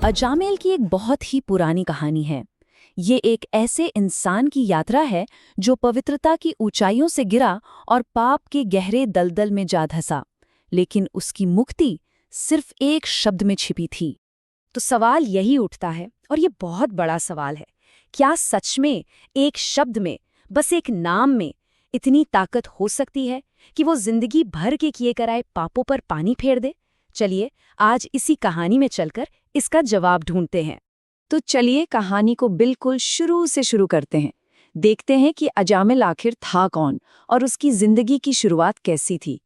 अजामिल की एक बहुत ही पुरानी कहानी है। ये एक ऐसे इंसान की यात्रा है जो पवित्रता की ऊंचाइयों से गिरा और पाप के गहरे दलदल में जा धंसा, लेकिन उसकी मुक्ति सिर्फ एक शब्द में छिपी थी। तो सवाल यही उठता है, और ये बहुत बड़ा सवाल है, क्या सच में एक शब्द में, बस एक नाम में इतनी ताकत हो सकती है कि वो जिंदगी भर के किए कराए पापों पर पानी फेर दे? चलिए आज इसी कहानी में चलकर इसका जवाब ढूंढते हैं। तो चलिए कहानी को बिल्कुल शुरू से शुरू करते हैं। देखते हैं कि अजामिल आखिर था कौन और उसकी जिंदगी की शुरुआत कैसी थी।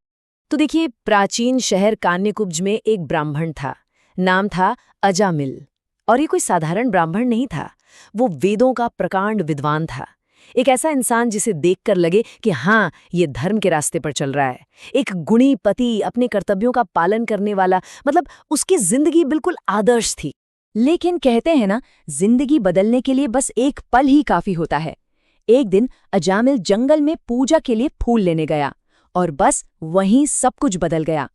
तो देखिए, प्राचीन शहर कान्यकुब्ज में एक ब्राह्मण था। नाम था अजामिल। और ये कोई साधारण ब्राह्मण नहीं था, वो वेदों का प्रकांड विद्वान था। एक ऐसा इंसान जिसे देखकर लगे कि हाँ, ये धर्म के रास्ते पर चल रहा है। एक गुणी पति, अपने कर्तव्यों का पालन करने वाला, मतलब उसकी जिंदगी बिल्कुल आदर्श थी। लेकिन कहते हैं ना, जिंदगी बदलने के लिए बस एक पल ही काफी होता है। एक दिन अजामिल जंगल में पूजा के लिए फूल लेने गया और बस वहीं सब कुछ बदल गया।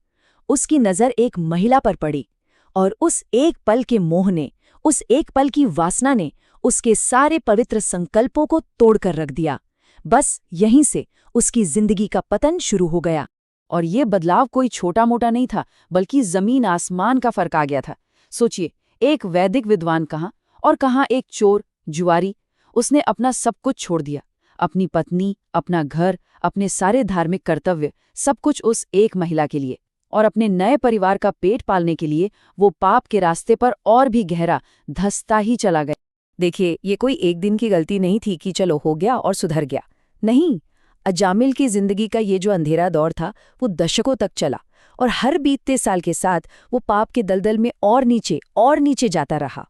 उसकी नजर एक महिला पर पड़ी और उस एक पल के मोह ने, उस एक पल की वासना ने उसके सारे पवित्र संकल्पों को तोड़कर रख दिया। बस यहीं से उसकी जिंदगी का पतन शुरू हो गया। और ये बदलाव कोई छोटा मोटा नहीं था, बल्कि जमीन आसमान का फर्क आ गया था। सोचिए, एक वैदिक विद्वान कहाँ और कहाँ एक चोर जुआरी। उसने अपना सब कुछ छोड़ दिया, अपनी पत्नी, अपना घर, अपने सारे धार्मिक कर्तव्य, सब कुछ उस एक महिला के लिए। और अपने नए परिवार का पेट पालने के लिए वो पाप के रास्ते पर और भी गहरा धंसता ही चला गया। देखिए, ये कोई एक दिन की गलती नहीं थी कि चलो हो गया और सुधर गया। नहीं, अजामिल की जिंदगी का ये जो अंधेरा दौर था, वो दशकों तक चला और हर बीतते साल के साथ वो पाप के दलदल में और नीचे जाता रहा।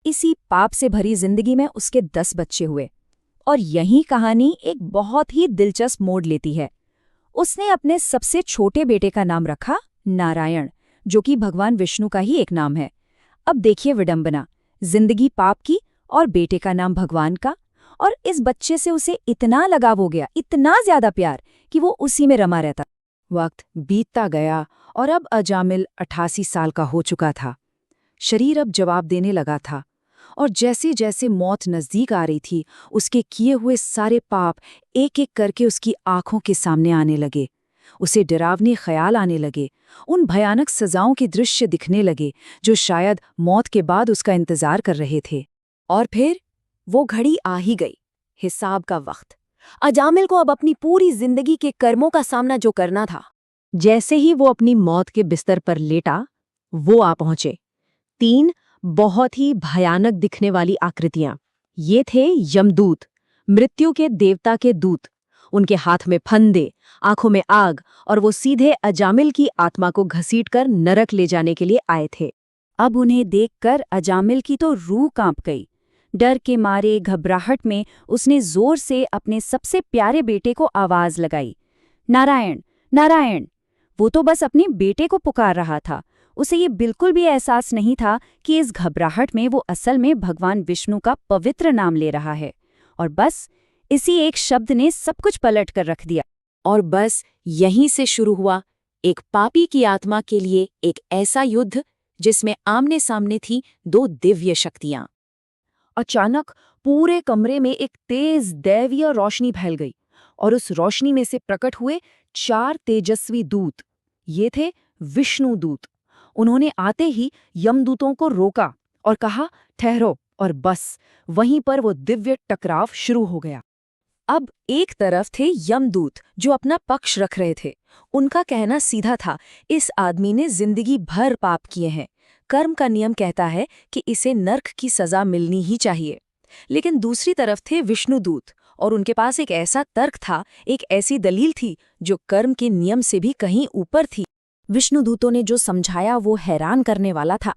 इसी पाप से भरी जिंदगी में उसके 10 बच्चे हुए। और यही कहानी एक बहुत ही दिलचस्प मोड़ लेती है। उसने अपने सबसे छोटे बेटे का नाम रखा नारायण, जो कि भगवान विष्णु का ही एक नाम है। अब देखिए विडंबना, जिंदगी पाप की और बेटे का नाम भगवान का। और इस बच्चे से उसे इतना लगाव हो गया, इतना ज्यादा प्यार, कि वो उसी में रमा रहता। वक्त बीतता गया और अब अजामिल 88 साल का हो चुका था। शरीर अब जवाब देने लगा था और जैसे जैसे मौत नजदीक आ रही थी, उसके किए हुए सारे पाप एक एक करके उसकी आंखों के सामने आने लगे। उसे डरावने ख्याल आने लगे, उन भयानक सजाओं के दृश्य दिखने लगे जो शायद मौत के बाद उसका इंतजार कर रहे थे। और फिर वो घड़ी आ ही गई, हिसाब का वक्त। अजामिल को अब अपनी पूरी जिंदगी के कर्मों का सामना जो करना था। जैसे ही वो अपनी मौत के बिस्तर पर लेटा, वो आ पहुंचे 3 बहुत ही भयानक दिखने वाली आकृतियां। ये थे यमदूत, मृत्यु के देवता के दूत। उनके हाथ में फंदे, आंखों में आग, और वो सीधे अजामिल की आत्मा को घसीटकर नरक ले जाने के लिए आए थे। अब उन्हें देखकर अजामिल की तो रूह कांप गई। डर के मारे, घबराहट में उसने जोर से अपने सबसे प्यारे बेटे को आवाज लगाई, नारायण नारायण। वो तो बस अपने बेटे को पुकार रहा था। उसे ये बिल्कुल भी एहसास नहीं था कि इस घबराहट में वो असल में भगवान विष्णु का पवित्र नाम ले रहा है। और बस इसी एक शब्द ने सब कुछ पलट कर रख दिया। और बस यहीं से शुरू हुआ एक पापी की आत्मा के लिए एक ऐसा युद्ध जिसमें आमने सामने थी 2 दिव्य शक्तियां। अचानक पूरे कमरे में एक तेज दैवीय रोशनी फैल गई और उस रोशनी में से प्रकट हुए 4 तेजस्वी दूत। ये थे विष्णु दूत। उन्होंने आते ही यमदूतों को रोका और कहा, ठहरो। और बस वहीं पर वो दिव्य टकराव शुरू हो गया। अब एक तरफ थे यमदूत जो अपना पक्ष रख रहे थे। उनका कहना सीधा था, इस आदमी ने जिंदगी भर पाप किए हैं, कर्म का नियम कहता है कि इसे नर्क की सजा मिलनी ही चाहिए। लेकिन दूसरी तरफ थे विष्णुदूत और उनके पास एक ऐसा तर्क था, एक ऐसी दलील थी जो कर्म के नियम से भी कहीं ऊपर थी। विष्णुदूतों ने जो समझाया वो हैरान करने वाला था।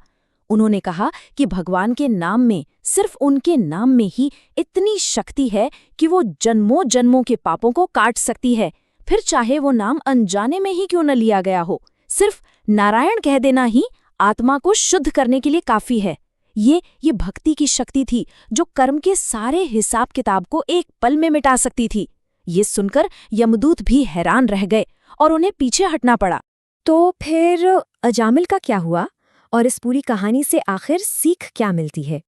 उन्होंने कहा कि भगवान के नाम में, सिर्फ उनके नाम में ही इतनी शक्ति है कि वो जन्मों जन्मों के पापों को काट सकती है। फिर चाहे वो नाम अनजाने में ही क्यों न लिया गया हो, सिर्फ नारायण कह देना ही आत्मा को शुद्ध करने के लिए काफी है। ये भक्ति की शक्ति थी जो कर्म के सारे हिसाब किताब को एक पल में मिटा सकती थी। ये सुनकर यमदूत भी हैरान रह गए और उन्हें पीछे हटना पड़ा। तो फिर अजामिल का क्या हुआ? और इस पूरी कहानी से आखिर सीख क्या मिलती है?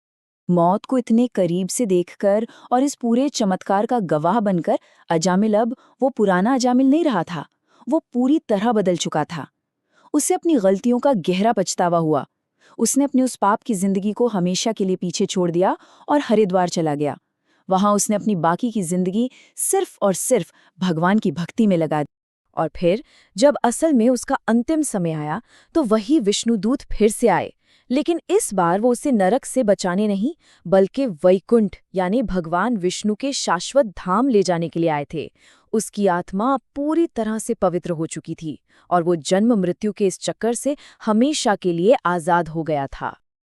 मौत को इतने करीब से देखकर और इस पूरे चमत्कार का गवाह बनकर अजामिल अब वो पुराना अजामिल नहीं रहा था। वो पूरी तरह बदल चुका था। उसे अपनी गलतियों का गहरा पछतावा हुआ। उसने अपनी उस पाप की जिंदगी को हमेशा के लिए पीछे छोड़ दिया और हरिद्वार चला गया। वहां उसने अपनी बाकी की जिंदगी सिर्फ और सिर्फ भगवान की भक्ति में लगा दी। और फिर जब असल में उसका अंतिम समय आया तो वही विष्णुदूत फिर से आए, लेकिन इस बार वो उसे नरक से बचाने नहीं बल्कि वैकुंठ यानी भगवान विष्णु के शाश्वत धाम ले जाने के लिए आए थे। उसकी आत्मा पूरी तरह से पवित्र हो चुकी थी और वो जन्म मृत्यु के इस चक्कर से हमेशा के लिए आजाद हो गया था।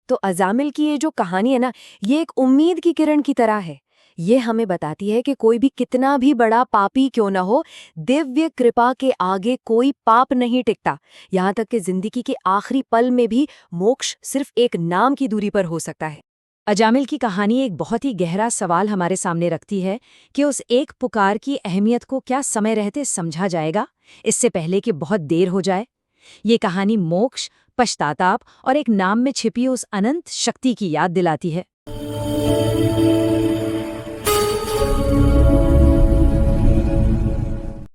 तो अजामिल की ये जो कहानी है ना, ये एक उम्मीद की किरण की तरह है। ये हमें बताती है कि कोई भी कितना भी बड़ा पापी क्यों न हो, दिव्य कृपा के आगे कोई पाप नहीं टिकता। यहाँ तक कि जिंदगी के आखिरी पल में भी मोक्ष सिर्फ एक नाम की दूरी पर हो सकता है। अजामिल की कहानी एक बहुत ही गहरा सवाल हमारे सामने रखती है कि उस एक पुकार की अहमियत को क्या समय रहते समझा जाएगा, इससे पहले कि बहुत देर हो जाए। ये कहानी मोक्ष, पश्चाताप और एक नाम में छिपी उस अनंत शक्ति की याद दिलाती है।